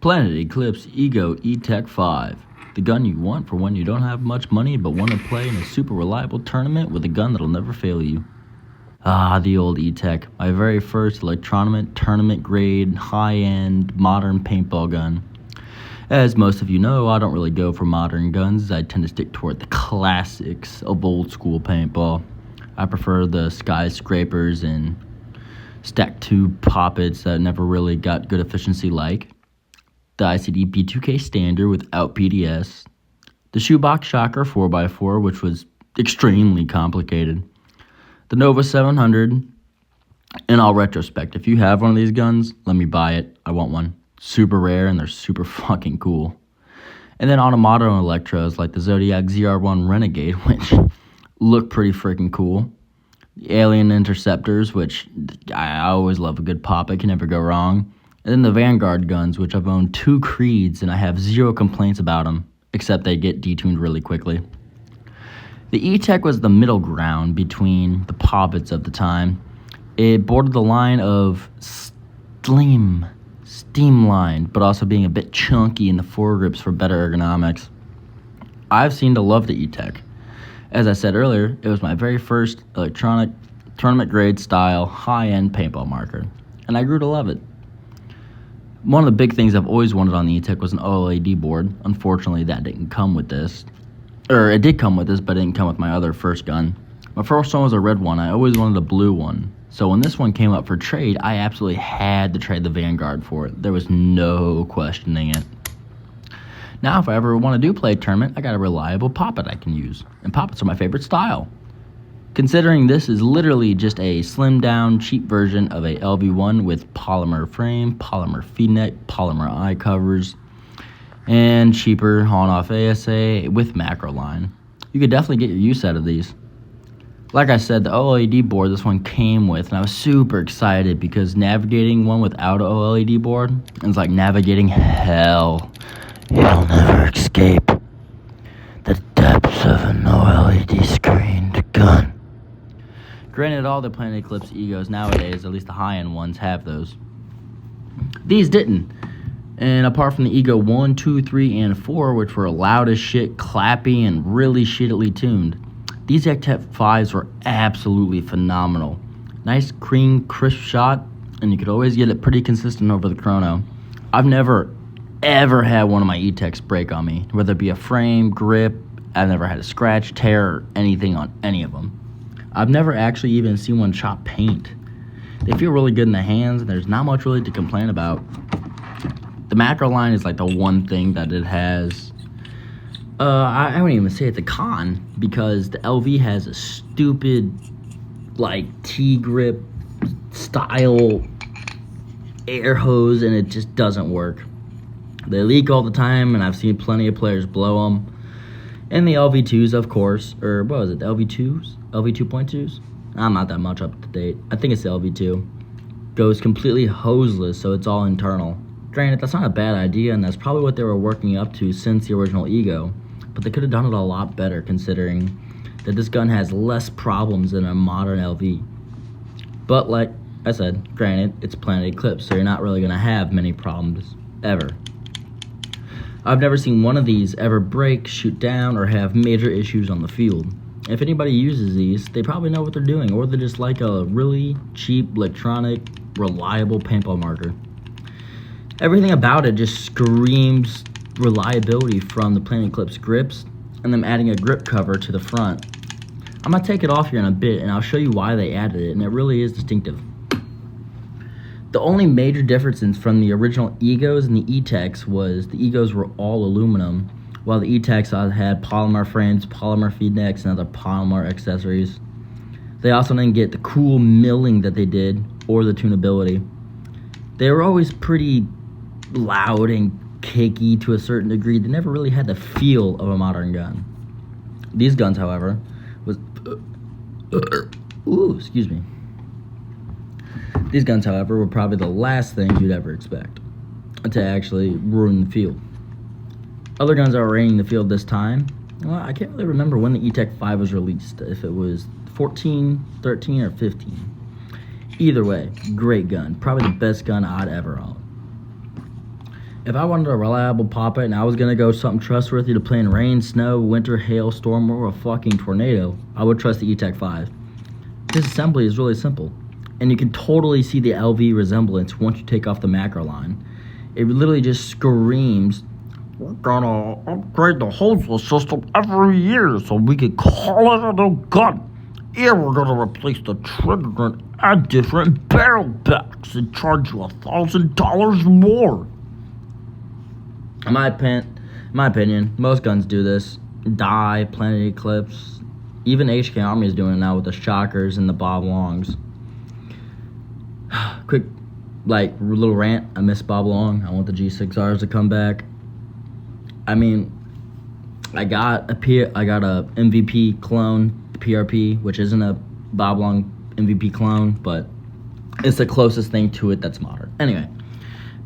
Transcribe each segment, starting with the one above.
Planet Eclipse Ego Etek 5. The gun you want for when you don't have much money but want to play in a super reliable tournament with a gun that'll never fail you. Ah, the old Etek, my very first electronic tournament grade, high-end, modern paintball gun. As most of you know, I don't really go for modern guns. I tend to stick toward the classics of old school paintball. I prefer the skyscrapers and stacked tube poppets that never really got good efficiency like. The ICD P2K standard without PDS. The shoebox shocker 4x4, which was extremely complicated. The Nova 700. In all retrospect, if you have one of these guns, let me buy it. I want one. Super rare and they're super fucking cool. And then Automato and Electros like the Zodiac ZR1 Renegade, which look pretty freaking cool. The Alien Interceptors, which I always love a good pop. I can never go wrong. And then the Vanguard guns, which I've owned 2 Creeds, and I have 0 complaints about them, except they get detuned really quickly. The Etek was the middle ground between the poppets of the time. It bordered the line of streamlined, but also being a bit chunky in the foregrips for better ergonomics. I've seemed to love the Etek. As I said earlier, it was my very first electronic tournament grade style high-end paintball marker, and I grew to love it. One of the big things I've always wanted on the Etek was an OLED board. Unfortunately, that didn't come with this. Or it did come with this, but it didn't come with my other first gun. My first one was a red one. I always wanted a blue one. So when this one came up for trade, I absolutely had to trade the Vanguard for it. There was no questioning it. Now, if I ever want to do play a tournament, I got a reliable poppet I can use. And poppets are my favorite style. Considering this is literally just a slimmed down, cheap version of a LV1 with polymer frame, polymer feed neck, polymer eye covers, and cheaper on-off ASA with macro line. You could definitely get your use out of these. Like I said, the OLED board this one came with, and I was super excited because navigating one without an OLED board is like navigating hell. You'll never escape the depths of an OLED screened gun. Granted, all the Planet Eclipse Egos nowadays, at least the high-end ones, have those. These didn't. And apart from the Ego 1, 2, 3, and 4, which were loud as shit, clappy, and really shittily tuned, these Etek 5s were absolutely phenomenal. Nice, clean, crisp shot, and you could always get it pretty consistent over the chrono. I've never, ever had one of my Eteks break on me, whether it be a frame, grip. I've never had a scratch, tear, or anything on any of them. I've never actually even seen one chop paint. They feel really good in the hands, and there's not much really to complain about. The macro line is like the one thing that it has. I wouldn't even say it's a con, because the LV has a stupid, like, T-grip style air hose, and it just doesn't work. They leak all the time, and I've seen plenty of players blow them. And the LV2s, of course, or what was it, the LV2s? LV 2.2s? I'm not that much up to date. I think it's the LV2. Goes completely hoseless, so it's all internal. Granted, that's not a bad idea, and that's probably what they were working up to since the original Ego. But they could have done it a lot better, considering that this gun has less problems than a modern LV. But like I said, granted, it's Planet Eclipse, so you're not really going to have many problems, ever. I've never seen one of these ever break, shoot down, or have major issues on the field. If anybody uses these, they probably know what they're doing, or they're just like a really cheap, electronic, reliable paintball marker. Everything about it just screams reliability from the Planet Eclipse grips, and them adding a grip cover to the front. I'm going to take it off here in a bit, and I'll show you why they added it, and it really is distinctive. The only major difference from the original Egos and the Eteks was the Egos were all aluminum, while the Eteks had polymer frames, polymer feed necks, and other polymer accessories. They also didn't get the cool milling that they did, or the tunability. They were always pretty loud and cakey to a certain degree. They never really had the feel of a modern gun. These guns, however, These guns, however, were probably the last things you'd ever expect to actually ruin the field. Other guns that were ruining the field this time, well, I can't really remember when the Etek 5 was released, if it was 14, 13, or 15. Either way, great gun. Probably the best gun I'd ever own. If I wanted a reliable pop-it and I was going to go something trustworthy to play in rain, snow, winter, hail, storm, or a fucking tornado, I would trust the Etek 5. Disassembly is really simple, and you can totally see the LV resemblance once you take off the macro line. It literally just screams, "We're gonna upgrade the hosel system every year so we can call it a new gun. Yeah, we're gonna replace the trigger and add different barrel packs and charge you $1,000 more." In my opinion, most guns do this. Die, Planet Eclipse, even HK Army is doing it now with the shockers and the Bob Longs. Quick, little rant. I miss Bob Long. I want the G6Rs to come back. I mean, I got a MVP clone, PRP, which isn't a Bob Long MVP clone, but it's the closest thing to it that's modern. Anyway,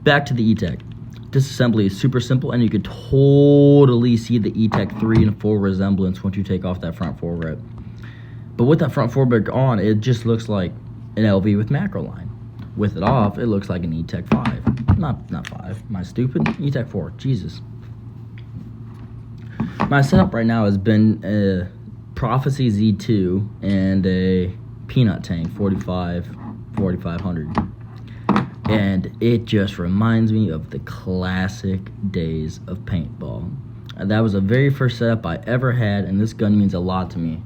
back to the Etek. Disassembly is super simple, and you can totally see the Etek 3 in full resemblance once you take off that front foregrip. But with that front foregrip on, it just looks like an LV with macro line. With it off, it looks like an Etek 5. Not 5. Am I stupid? Etek 4. Jesus. My setup right now has been a Prophecy Z2 and a Peanut Tank 4500. And it just reminds me of the classic days of paintball. That was the very first setup I ever had, and this gun means a lot to me.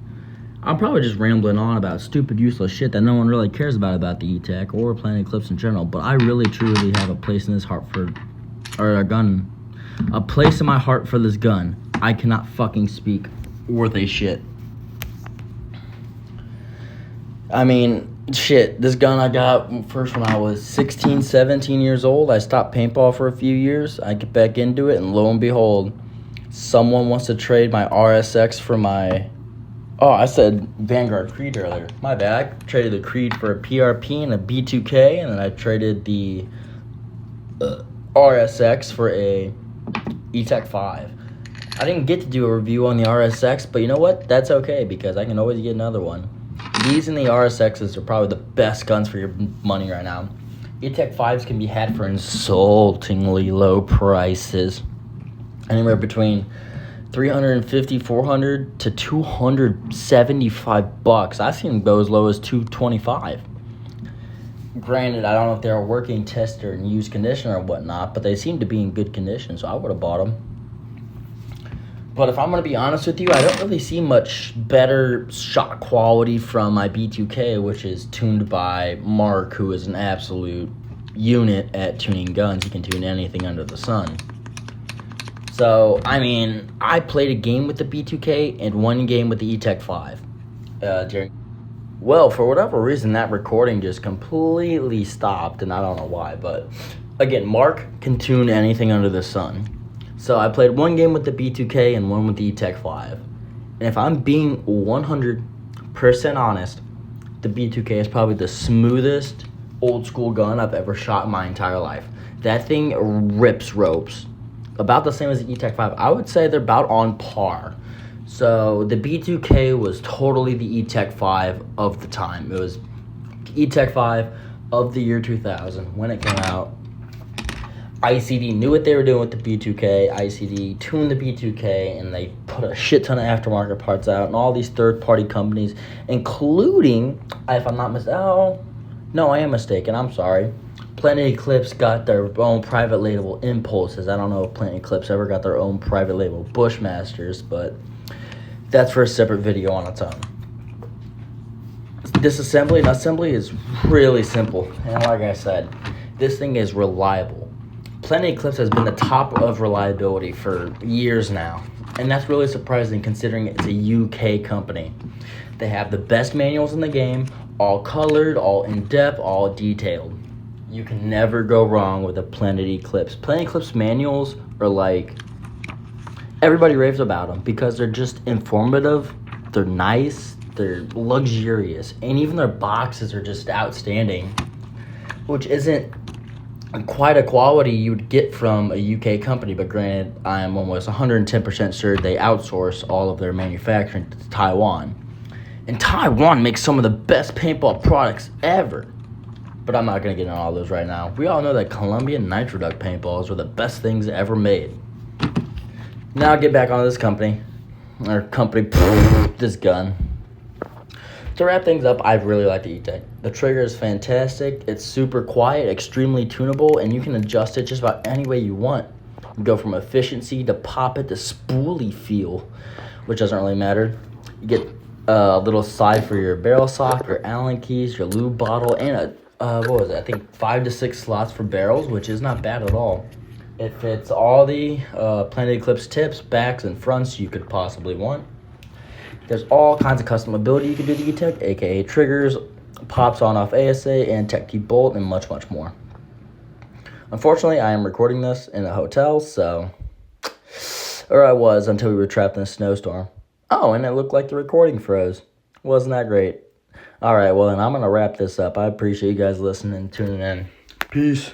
I'm probably just rambling on about stupid, useless shit that no one really cares about the Etek or Planet Eclipse in general, but I really, truly have a place in this heart a place in my heart for this gun. I cannot fucking speak worth a shit. I mean, shit, this gun I got first when I was 16, 17 years old. I stopped paintball for a few years. I get back into it, and lo and behold, someone wants to trade my RSX for my... Oh, I said Vanguard Creed earlier. My bad. I traded the Creed for a PRP and a B2K, and then I traded the RSX for a Etek 5. I didn't get to do a review on the RSX, but you know what? That's okay, because I can always get another one. These and the RSXs are probably the best guns for your money right now. Etek 5s can be had for insultingly low prices. Anywhere between $350, $400 to $275. I've seen them go as low as $225. Granted, I don't know if they're a working tester and used condition or whatnot, but they seem to be in good condition, so I would have bought them. But if I'm going to be honest with you, I don't really see much better shot quality from my B2K, which is tuned by Mark, who is an absolute unit at tuning guns. He can tune anything under the sun. So, I mean, I played a game with the B2K and one game with the Etek 5. Well, for whatever reason, that recording just completely stopped, and I don't know why. But, again, Mark can tune anything under the sun. So I played one game with the B2K and one with the Etek 5. And if I'm being 100% honest, the B2K is probably the smoothest old school gun I've ever shot in my entire life. That thing rips ropes. About the same as the Etek 5. I would say they're about on par. So the B2K was totally the Etek 5 of the time. It was Etek 5 of the year 2000 when it came out. ICD knew what they were doing with the B2K. ICD tuned the B2K, and they put a shit ton of aftermarket parts out, and all these third-party companies, including, if I'm not mistaken, I am mistaken, I'm sorry. Planet Eclipse got their own private label Impulses. I don't know if Planet Eclipse ever got their own private label Bushmasters, but that's for a separate video on its own. Disassembly and assembly is really simple, and like I said, this thing is reliable. Planet Eclipse has been the top of reliability for years now, and that's really surprising considering it's a UK company. They have the best manuals in the game, all colored, all in-depth, all detailed. You can never go wrong with a Planet Eclipse. Planet Eclipse manuals are like, everybody raves about them because they're just informative, they're nice, they're luxurious, and even their boxes are just outstanding, which isn't quite a quality you would get from a UK company, but granted, I am almost 110% sure they outsource all of their manufacturing to Taiwan. And Taiwan makes some of the best paintball products ever. But I'm not going to get into all those right now. We all know that Colombian Nitroduct paintballs were the best things ever made. Now get back on this this gun. To wrap things up, I really like the Etek. The trigger is fantastic. It's super quiet, extremely tunable, and you can adjust it just about any way you want. You go from efficiency to pop it to spoolie feel, which doesn't really matter. You get a little side for your barrel sock, your Allen keys, your lube bottle, and I think 5 to 6 slots for barrels, which is not bad at all. It fits all the Planet Eclipse tips, backs, and fronts you could possibly want. There's all kinds of customability you can do to Etek, aka triggers, pops on off ASA, and Tech Key bolt, and much, much more. Unfortunately, I am recording this in a hotel, or I was until we were trapped in a snowstorm. Oh, and it looked like the recording froze. Wasn't that great? All right, well, then I'm going to wrap this up. I appreciate you guys listening and tuning in. Peace.